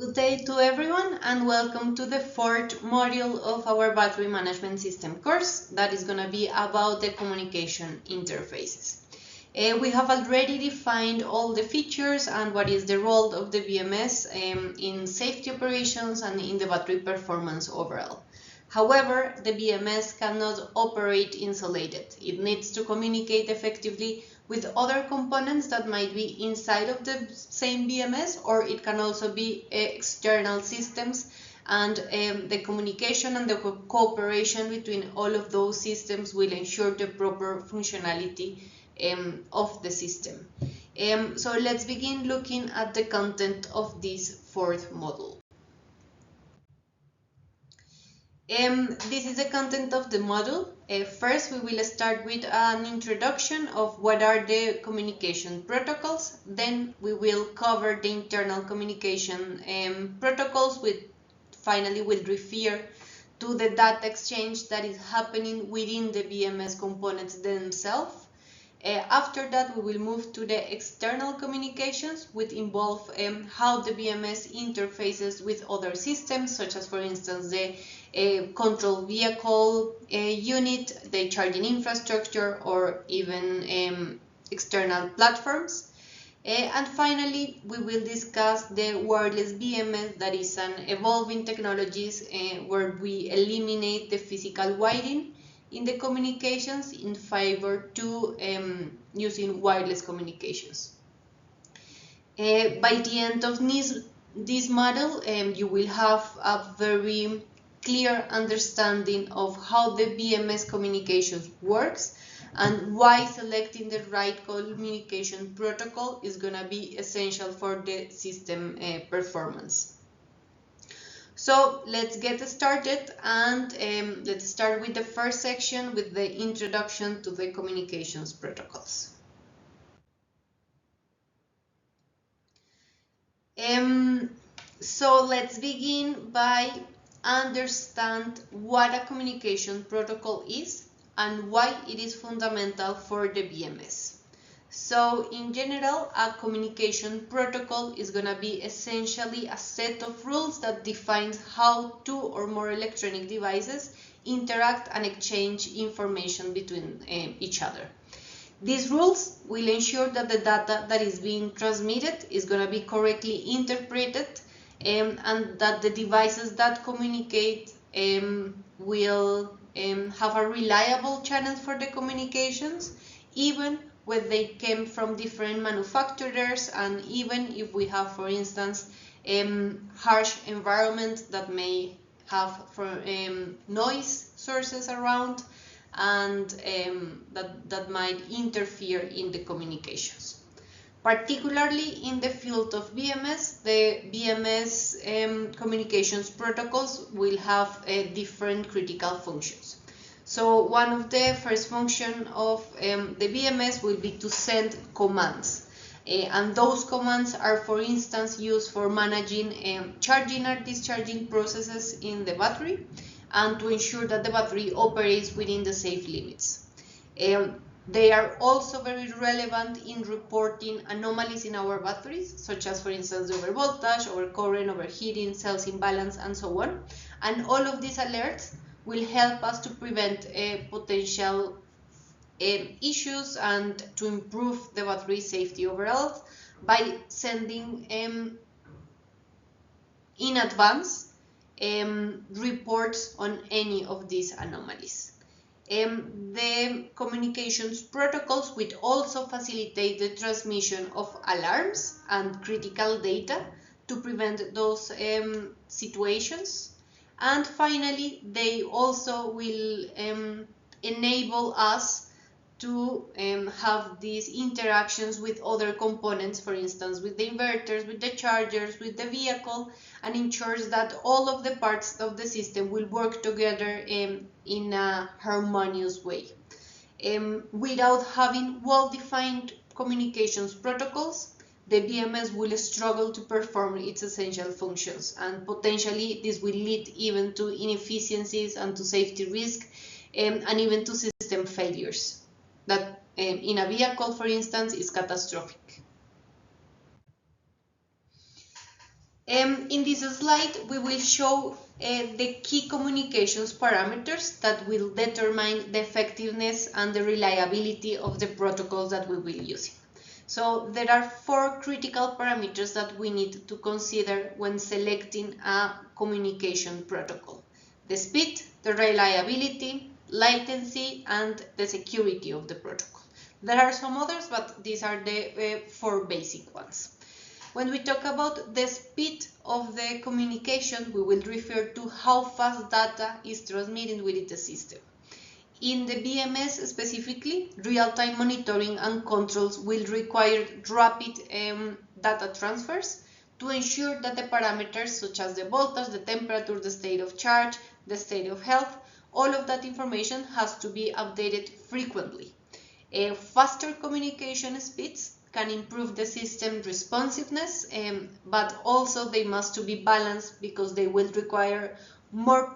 Good day to everyone and welcome to the fourth module of our battery management system course that is going to be about the communication interfaces. We have already defined all the features and what is the role of the BMS in safety operations and in the battery performance overall. However, the BMS cannot operate insulated. It needs to communicate effectively with other components that might be inside of the same BMS, or it can also be external systems, and the communication and the cooperation between all of those systems will ensure the proper functionality of the system. So let's begin looking at the content of this fourth module. This is the content of the module. First, we will start with an introduction of what are the communication protocols. Then we will cover the internal communication protocols, which finally will refer to the data exchange that is happening within the BMS components themselves. After that, we will move to the external communications, which involve how the BMS interfaces with other systems, such as, for instance, the control vehicle unit, the charging infrastructure, or even external platforms. And finally, we will discuss the wireless BMS, that is an evolving technologies where we eliminate the physical wiring in the communications in favor to using wireless communications. By the end of this model, you will have a very clear understanding of how the BMS communications works and why selecting the right communication protocol is going to be essential for the system performance. So let's get started, and let's start with the first section with the introduction to the communications protocols. So let's begin by understand what a communication protocol is and why it is fundamental for the BMS. So in general, a communication protocol is going to be essentially a set of rules that defines how two or more electronic devices interact and exchange information between each other. These rules will ensure that the data that is being transmitted is going to be correctly interpreted and that the devices that communicate will have a reliable channel for the communications, even when they came from different manufacturers, and even if we have, for instance, harsh environments that may have noise sources around and that might interfere in the communications. Particularly in the field of BMS, the BMS communications protocols will have different critical functions. So one of the first functions of the BMS will be to send commands. And those commands are, for instance, used for managing charging or discharging processes in the battery and to ensure that the battery operates within the safe limits. They are also very relevant in reporting anomalies in our batteries, such as, for instance, the overvoltage, overcurrent, overheating, cells imbalance, and so on. And all of these alerts will help us to prevent potential issues and to improve the battery safety overall by sending in advance reports on any of these anomalies. The communications protocols will also facilitate the transmission of alarms and critical data to prevent those situations. And finally, they also will enable us to have these interactions with other components, for instance, with the inverters, with the chargers, with the vehicle, and ensures that all of the parts of the system will work together in a harmonious way. Without having well-defined communications protocols, the BMS will struggle to perform its essential functions, and potentially this will lead even to inefficiencies and to safety risk and even to system failures that in a vehicle, for instance, is catastrophic. In this slide, we will show the key communications parameters that will determine the effectiveness and the reliability of the protocols that we will use. So there are 4 critical parameters that we need to consider when selecting a communication protocol: the speed, the reliability, latency, and the security of the protocol. There are some others, but these are the 4 basic ones. When we talk about the speed of the communication, we will refer to how fast data is transmitted within the system. In the BMS specifically, real-time monitoring and controls will require rapid data transfers to ensure that the parameters such as the voltage, the temperature, the state of charge, the state of health, all of that information has to be updated frequently. Faster communication speeds can improve the system responsiveness, but also they must be balanced because they will require more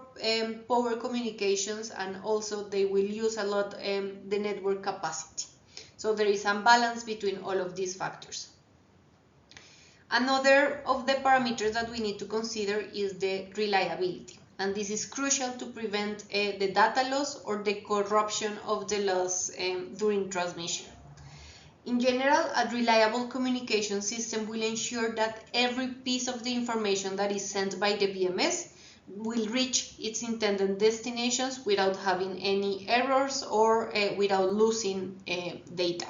power communications, and also they will use a lot the network capacity. So there is a balance between all of these factors. Another of the parameters that we need to consider is the reliability, and this is crucial to prevent the data loss or the corruption of the loss during transmission. In general, a reliable communication system will ensure that every piece of the information that is sent by the BMS will reach its intended destinations without having any errors or without losing data.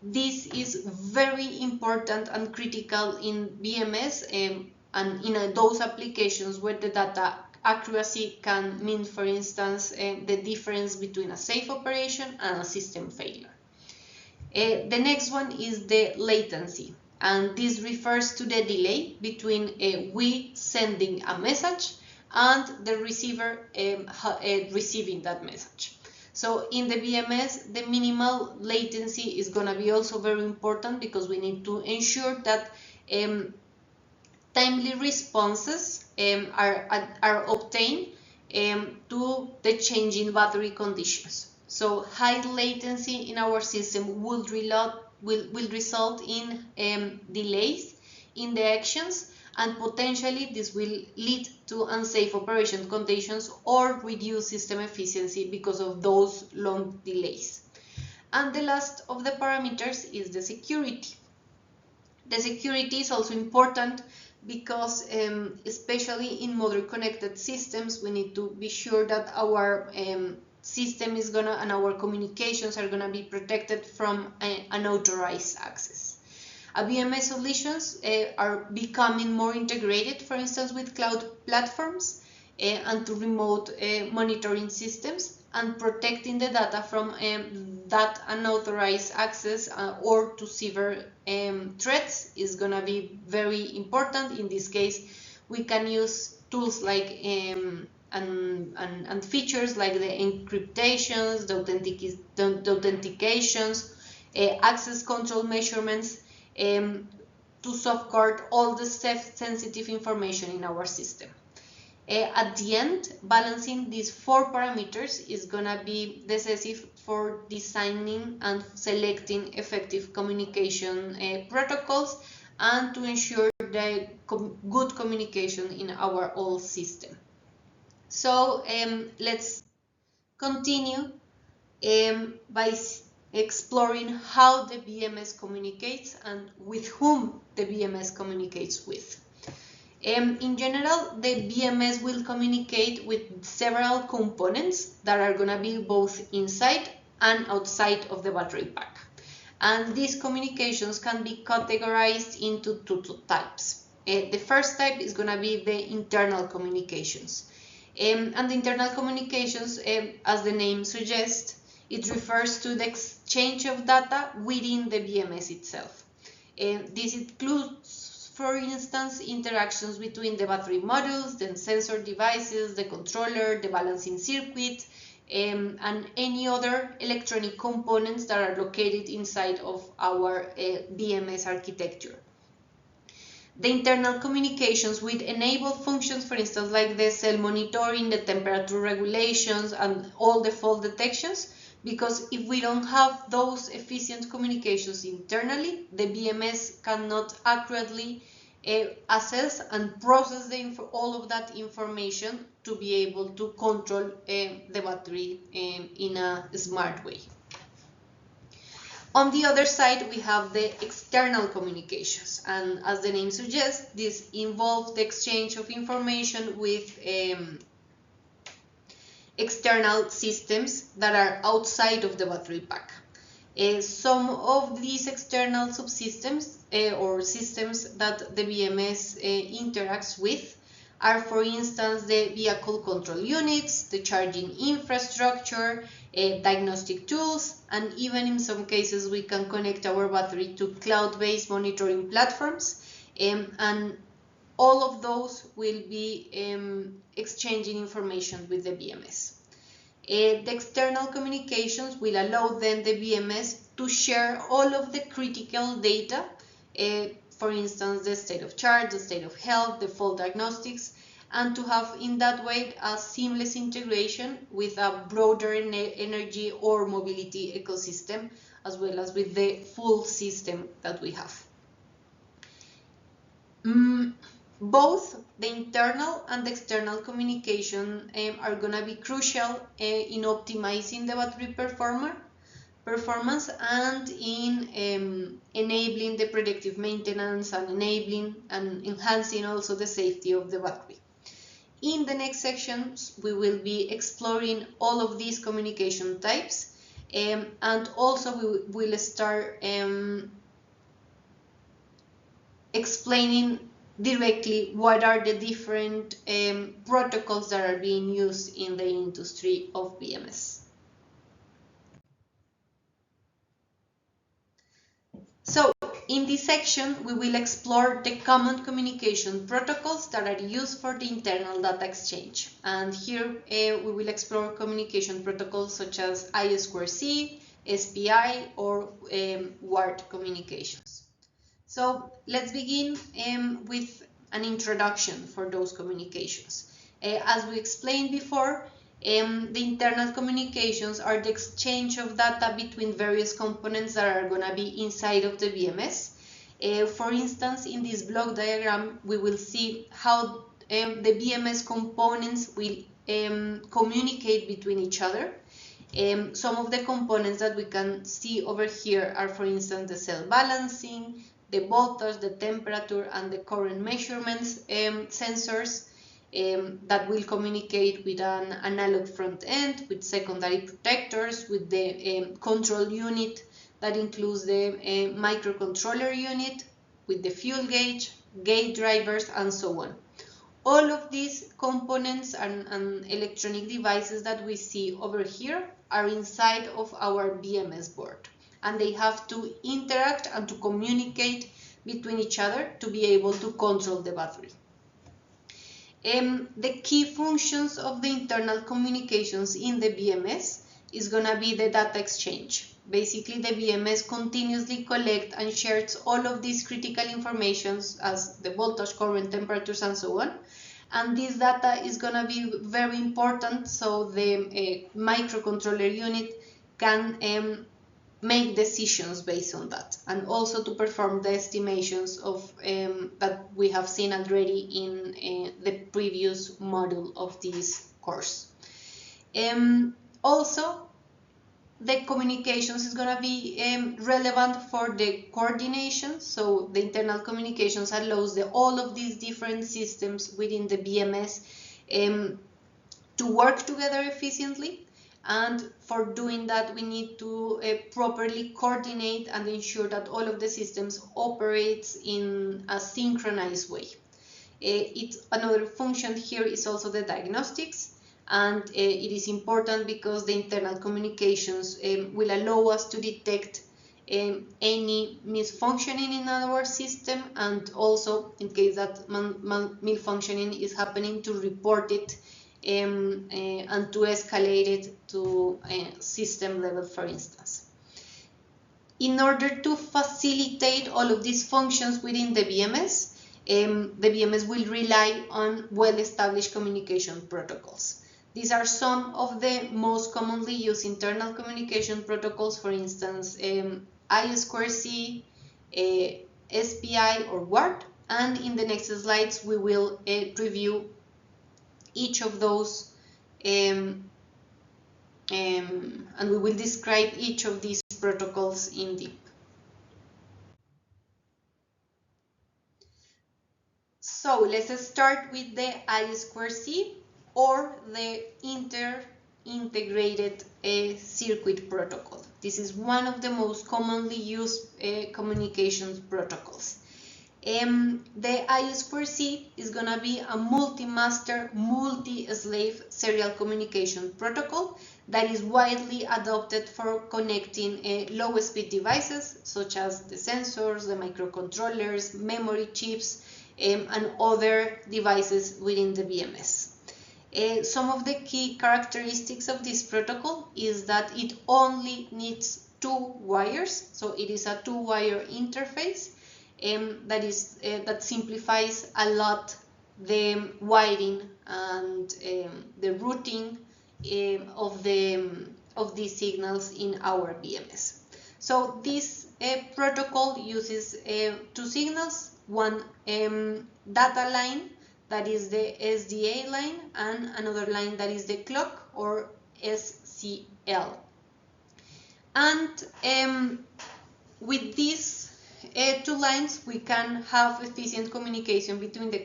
This is very important and critical in BMS and in those applications where the data accuracy can mean, for instance, the difference between a safe operation and a system failure. The next one is the latency, and this refers to the delay between we sending a message and the receiver receiving that message. So in the BMS, the minimal latency is going to be also very important because we need to ensure that timely responses are obtained to the changing battery conditions. So high latency in our system will result in delays in the actions, and potentially this will lead to unsafe operation conditions or reduce system efficiency because of those long delays. And the last of the parameters is the security. The security is also important because especially in modern connected systems, we need to be sure that our system is gonna and our communications are gonna be protected from unauthorized access. BMS solutions are becoming more integrated, for instance, with cloud platforms and to remote monitoring systems, and protecting the data from that unauthorized access or to severe threats is going to be very important. In this case, we can use tools like and features like the encryptations, the authentications, access control measurements to safeguard all the sensitive information in our system. At the end, balancing these 4 parameters is going to be decisive for designing and selecting effective communication protocols and to ensure the good communication in our whole system. So let's continue by exploring how the BMS communicates and with whom the BMS communicates with. In general, the BMS will communicate with several components that are going to be both inside and outside of the battery pack. And these communications can be categorized into 2 types. The first type is going to be the internal communications. And the internal communications, as the name suggests, it refers to the exchange of data within the BMS itself. This includes, for instance, interactions between the battery modules, the sensor devices, the controller, the balancing circuit, and any other electronic components that are located inside of our BMS architecture. The internal communications will enable functions, for instance, like the cell monitoring, the temperature regulations, and all the fault detections, because if we don't have those efficient communications internally, the BMS cannot accurately assess and process all of that information to be able to control the battery in a smart way. On the other side, we have the external communications, and as the name suggests, this involves the exchange of information with external systems that are outside of the battery pack. Some of these external subsystems or systems that the BMS interacts with are, for instance, the vehicle control units, the charging infrastructure, diagnostic tools, and even in some cases we can connect our battery to cloud-based monitoring platforms, and all of those will be exchanging information with the BMS. The external communications will allow then the BMS to share all of the critical data, for instance, the state of charge, the state of health, the fault diagnostics, and to have in that way a seamless integration with a broader energy or mobility ecosystem, as well as with the full system that we have. Both the internal and the external communication are going to be crucial in optimizing the battery performance and in enabling the predictive maintenance and enabling and enhancing also the safety of the battery. In the next sections, we will be exploring all of these communication types, and also we will start explaining directly what are the different protocols that are being used in the industry of BMS. So, in this section, we will explore the common communication protocols that are used for the internal data exchange. And here we will explore communication protocols such as I2C, SPI, or WART communications. So let's begin with an introduction for those communications. As we explained before, the internal communications are the exchange of data between various components that are going to be inside of the BMS. For instance, in this block diagram, we will see how the BMS components will communicate between each other. Some of the components that we can see over here are, for instance, the cell balancing, the voltage, the temperature, and the current measurements sensors that will communicate with an analog front end, with secondary protectors, with the control unit that includes the microcontroller unit, with the fuel gauge, gate drivers, and so on. All of these components and electronic devices that we see over here are inside of our BMS board, and they have to interact and to communicate between each other to be able to control the battery. The key functions of the internal communications in the BMS is going to be the data exchange. Basically, the BMS continuously collects and shares all of these critical informations as the voltage, current, temperatures, and so on. And this data is going to be very important so the microcontroller unit can make decisions based on that, and also to perform the estimations of that we have seen already in the previous module of this course. Also, the communications is going to be relevant for the coordination. So the internal communications allows all of these different systems within the BMS to work together efficiently. And for doing that, we need to properly coordinate and ensure that all of the systems operates in a synchronized way. Another function here is also the diagnostics, and it is important because the internal communications will allow us to detect any misfunctioning in our system, and also in case that malfunctioning is happening, to report it and to escalate it to system level, for instance. In order to facilitate all of these functions within the BMS will rely on well-established communication protocols. These are some of the most commonly used internal communication protocols, for instance, I2C, SPI, or WART, and in the next slides we will review each of those and we will describe each of these protocols in depth. So let's start with the I2C, or the integrated circuit protocol. This is one of the most commonly used communications protocols. The I2C is going to be a multi-master, multi-slave serial communication protocol that is widely adopted for connecting low-speed devices such as the sensors, the microcontrollers, memory chips, and other devices within the BMS. Some of the key characteristics of this protocol is that it only needs 2 wires, so it is a 2-wire interface. That simplifies a lot the wiring and the routing of these signals in our BMS. So this protocol uses 2 signals, one data line, that is the SDA line, and another line that is the clock, or SCL. And with these 2 lines we can have efficient communication between the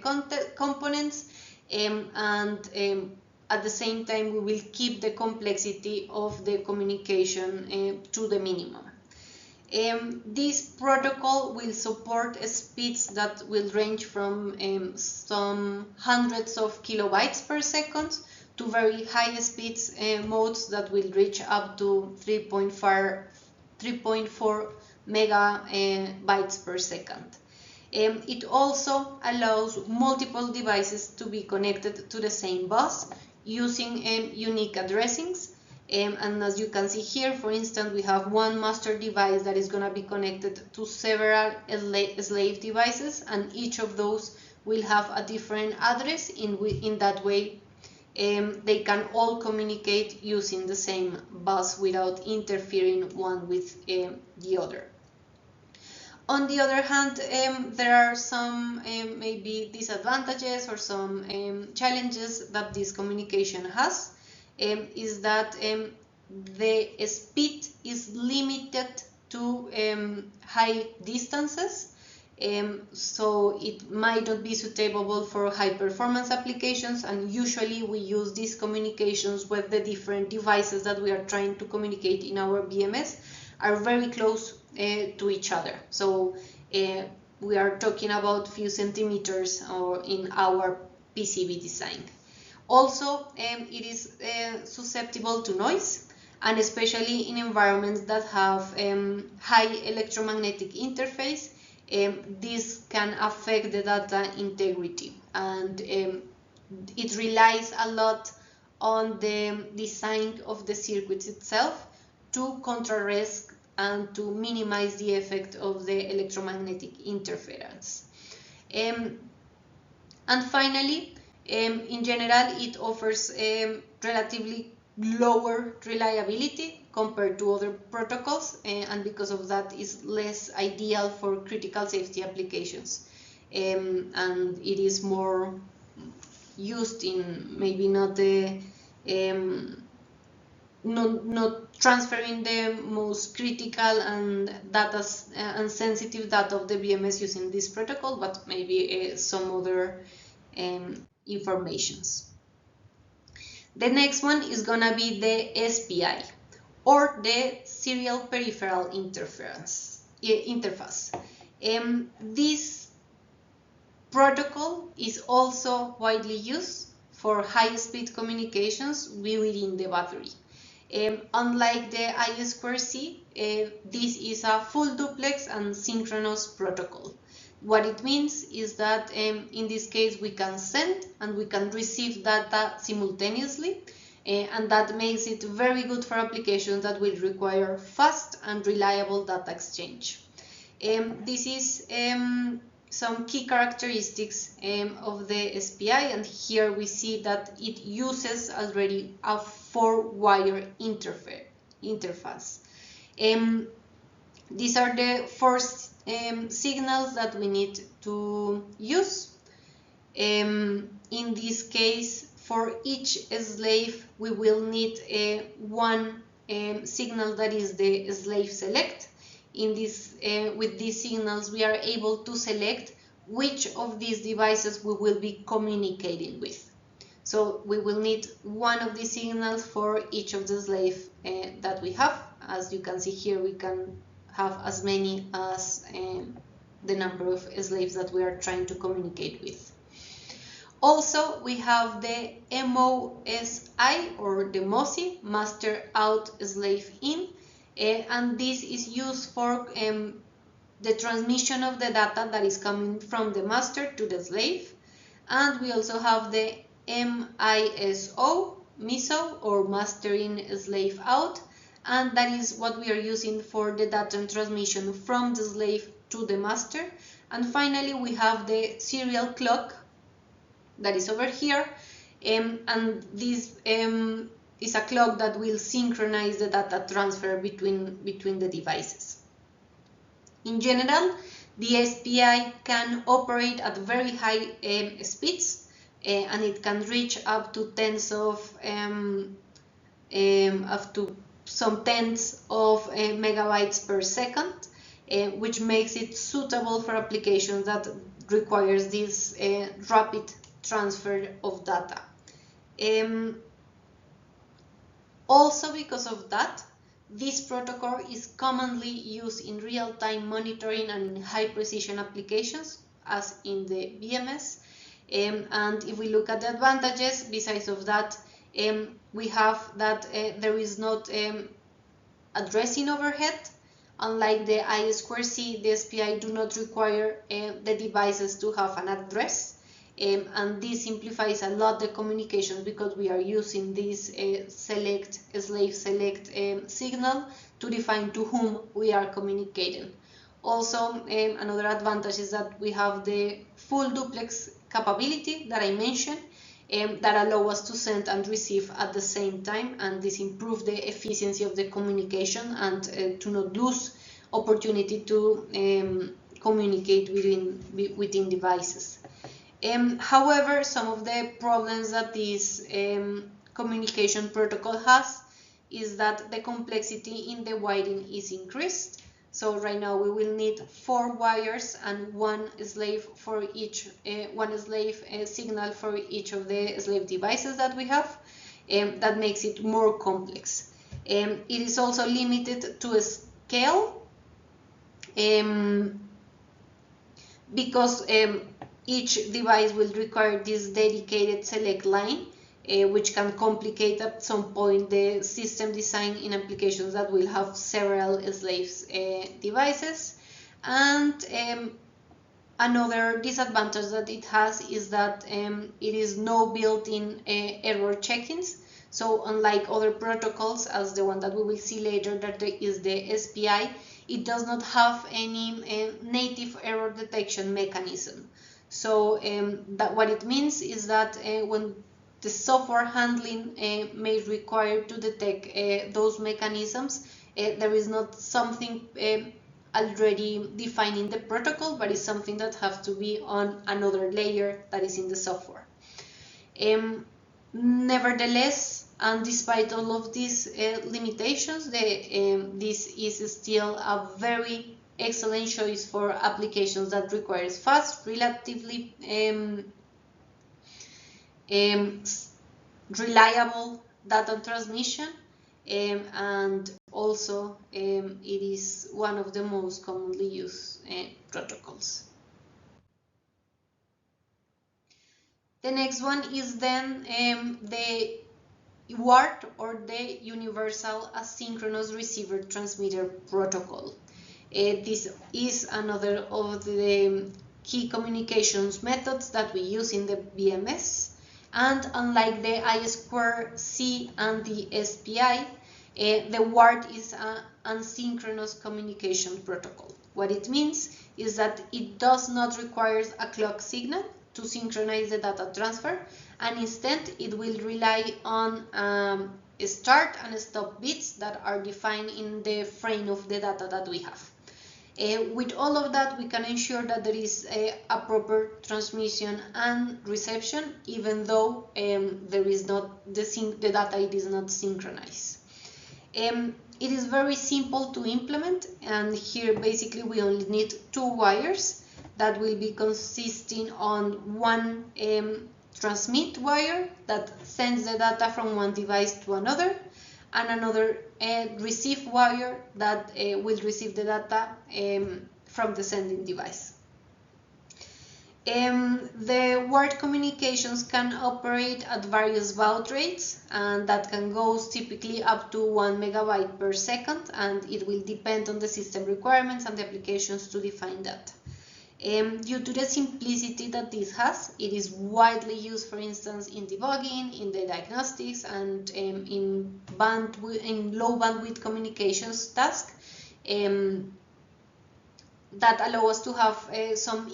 components, and at the same time we will keep the complexity of the communication to the minimum. This protocol will support speeds that will range from some hundreds of kilobytes per second to very high speeds modes that will reach up to 3.4 megabytes per second. It also allows multiple devices to be connected to the same bus using unique addressings. And as you can see here, for instance, we have one master device that is going to be connected to several slave devices, and each of those will have a different address. In that way, they can all communicate using the same bus without interfering one with the other. On the other hand, there are some maybe disadvantages or some challenges that this communication has. Is that the speed is limited to high distances, so it might not be suitable for high performance applications, and usually we use these communications with the different devices that we are trying to communicate in our BMS are very close to each other. So we are talking about few centimeters or in our PCB design. Also, it is susceptible to noise, and especially in environments that have high electromagnetic interface, this can affect the data integrity, and it relies a lot on the design of the circuits itself to contrast and to minimize the effect of the electromagnetic interference. And finally, in general, it offers relatively lower reliability compared to other protocols, and because of that is less ideal for critical safety applications, and it is more used in maybe not the not transferring the most critical and sensitive data of the BMS using this protocol, but maybe some other informations. The next one is gonna be the SPI, or the serial peripheral interface. This protocol is also widely used for high-speed communications within the battery. Unlike the I2C, this is a full duplex and synchronous protocol. What it means is that in this case we can send and we can receive data simultaneously, and that makes it very good for applications that will require fast and reliable data exchange. This is some key characteristics of the SPI, and here we see that it uses already a 4-wire interface. These are the four signals that we need to use. In this case, for each slave, we will need one signal that is the slave select. With these signals, we are able to select which of these devices we will be communicating with. So we will need one of these signals for each of the slaves that we have. As you can see here, we can have as many as the number of slaves that we are trying to communicate with. Also, we have the MOSI, or the MOSI, Master Out Slave In, and this is used for the transmission of the data that is coming from the master to the slave. And we also have the MISO, or Master In Slave Out, and that is what we are using for the data transmission from the slave to the master. And finally, we have the serial clock that is over here, and this is a clock that will synchronize the data transfer between the devices. In general, the SPI can operate at very high speeds, and it can reach up to up to some tens of megabytes per second, which makes it suitable for applications that requires this rapid transfer of data. Also, because of that, this protocol is commonly used in real-time monitoring and in high-precision applications, as in the BMS. And if we look at the advantages, besides of that, we have that there is not addressing overhead. Unlike the I2C, the SPI do not require the devices to have an address. And this simplifies a lot the communication, because we are using this slave select signal to define to whom we are communicating. Also, another advantage is that we have the full duplex capability that I mentioned, that allow us to send and receive at the same time, and this improves the efficiency of the communication and to not lose opportunity to communicate within devices. However, some of the problems that this communication protocol has is that the complexity in the wiring is increased. So right now we will need 4 wires and one slave for each, signal for each of the slave devices that we have. That makes it more complex. It is also limited to a scale, because each device will require this dedicated select line, which can complicate at some point the system design in applications that will have several slaves devices. And another disadvantage that it has is that it is no built-in error check-ins. So unlike other protocols, as the one that we will see later, that is the SPI, it does not have any native error detection mechanism. So that what it means is that when the software handling may require to detect those mechanisms, there is not something already defined in the protocol, but it's something that has to be on another layer that is in the software. Nevertheless, and despite all of these limitations, this is still a very excellent choice for applications that requires fast, relatively reliable data transmission, and also it is one of the most commonly used protocols. The next one is then the UART, or the Universal Asynchronous Receiver Transmitter Protocol. This is another of the key communications methods that we use in the BMS, and unlike the I2C and the SPI, the UART is an asynchronous communication protocol. What it means is that it does not require a clock signal to synchronize the data transfer, and instead it will rely on start and stop bits that are defined in the frame of the data that we have. With all of that, we can ensure that there is a proper transmission and reception, even though there is not the data it is not synchronized. It is very simple to implement, and here basically we only need 2 wires that will be consisting on one transmit wire that sends the data from one device to another, and another receive wire that will receive the data from the sending device. The wired communications can operate at various baud rates, and that can go typically up to 1 megabyte per second, and it will depend on the system requirements and the applications to define that. Due to the simplicity that this has, it is widely used, for instance, in debugging, in the diagnostics, and in low bandwidth communications tasks that allow us to have some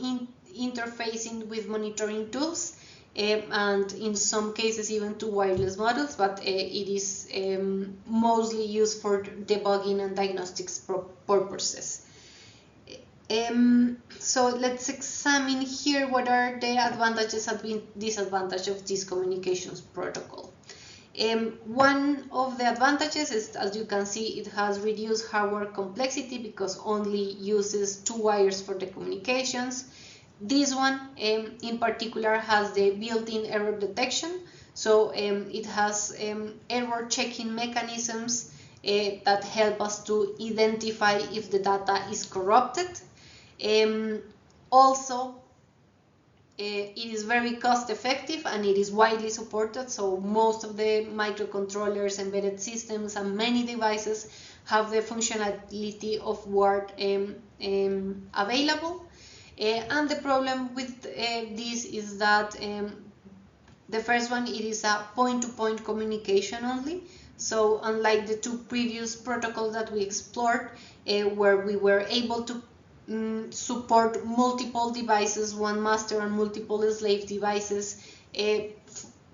interfacing with monitoring tools, and in some cases even to wireless models, but it is mostly used for debugging and diagnostics purposes. So let's examine here what are the advantages and disadvantages of this communications protocol. One of the advantages is, as you can see, it has reduced hardware complexity because only uses 2 wires for the communications. This one in particular has the built-in error detection, so it has error checking mechanisms that help us to identify if the data is corrupted. Also, it is very cost effective and it is widely supported, so most of the microcontrollers, embedded systems, and many devices have the functionality of wired available. And the problem with this is that the first one, it is a point-to-point communication only. So unlike the 2 previous protocols that we explored, where we were able to support multiple devices, one master and multiple slave devices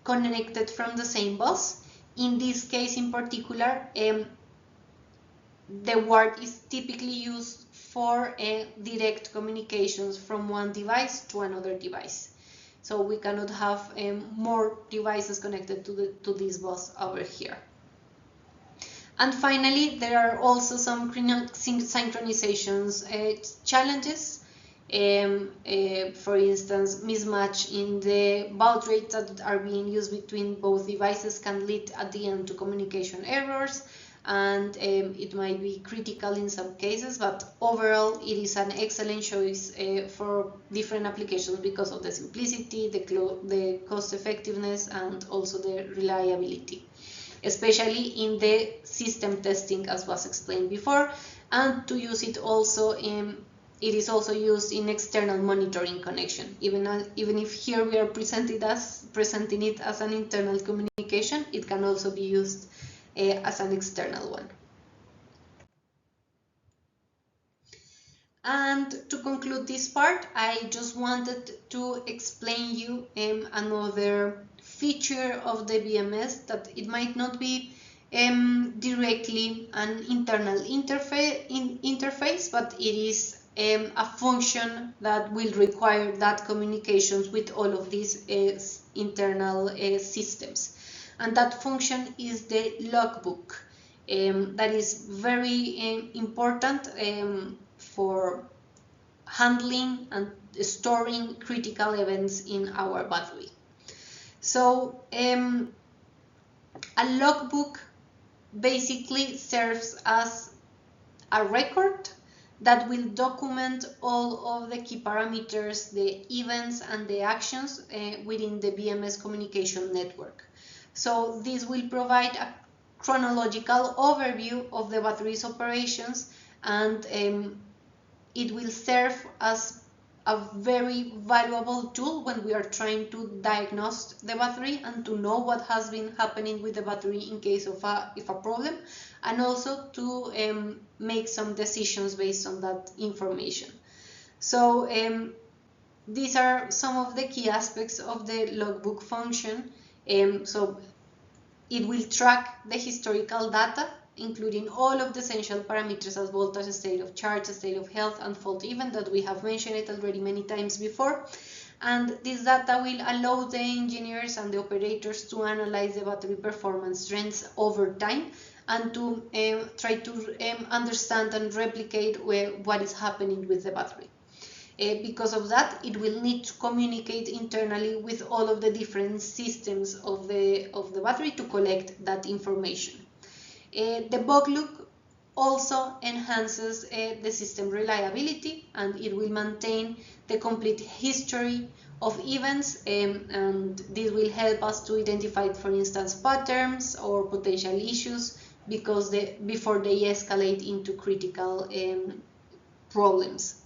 connected from the same bus. In this case in particular, the word is typically used for direct communications from one device to another device. So we cannot have more devices connected to this bus over here. And finally, there are also some synchronizations challenges. For instance, mismatch in the baud rates that are being used between both devices can lead at the end to communication errors, and it might be critical in some cases, but overall it is an excellent choice for different applications because of the simplicity, the cost effectiveness, and also the reliability, especially in the system testing, as was explained before, and to use it also it is also used in external monitoring connection. Even if here we are presenting it as an internal communication, it can also be used as an external one. And to conclude this part, I just wanted to explain you another feature of the BMS that it might not be directly an internal interface, but it is a function that will require that communications with all of these internal systems. And that function is the logbook. That is very important for handling and storing critical events in our battery. So a logbook basically serves as a record that will document all of the key parameters, the events, and the actions within the BMS communication network. So this will provide a chronological overview of the battery's operations, and it will serve as a very valuable tool when we are trying to diagnose the battery and to know what has been happening with the battery in case of a problem, and also to make some decisions based on that information. So these are some of the key aspects of the logbook function. So it will track the historical data including all of the essential parameters as voltage, state of charge, state of health, and fault event that we have mentioned it already many times before. And this data will allow the engineers and the operators to analyze the battery performance trends over time and to try to understand and replicate what is happening with the battery. Because of that, it will need to communicate internally with all of the different systems of the battery to collect that information. The bug loop also enhances the system reliability, and it will maintain the complete history of events, and this will help us to identify, for instance, patterns or potential issues before they escalate into critical problems.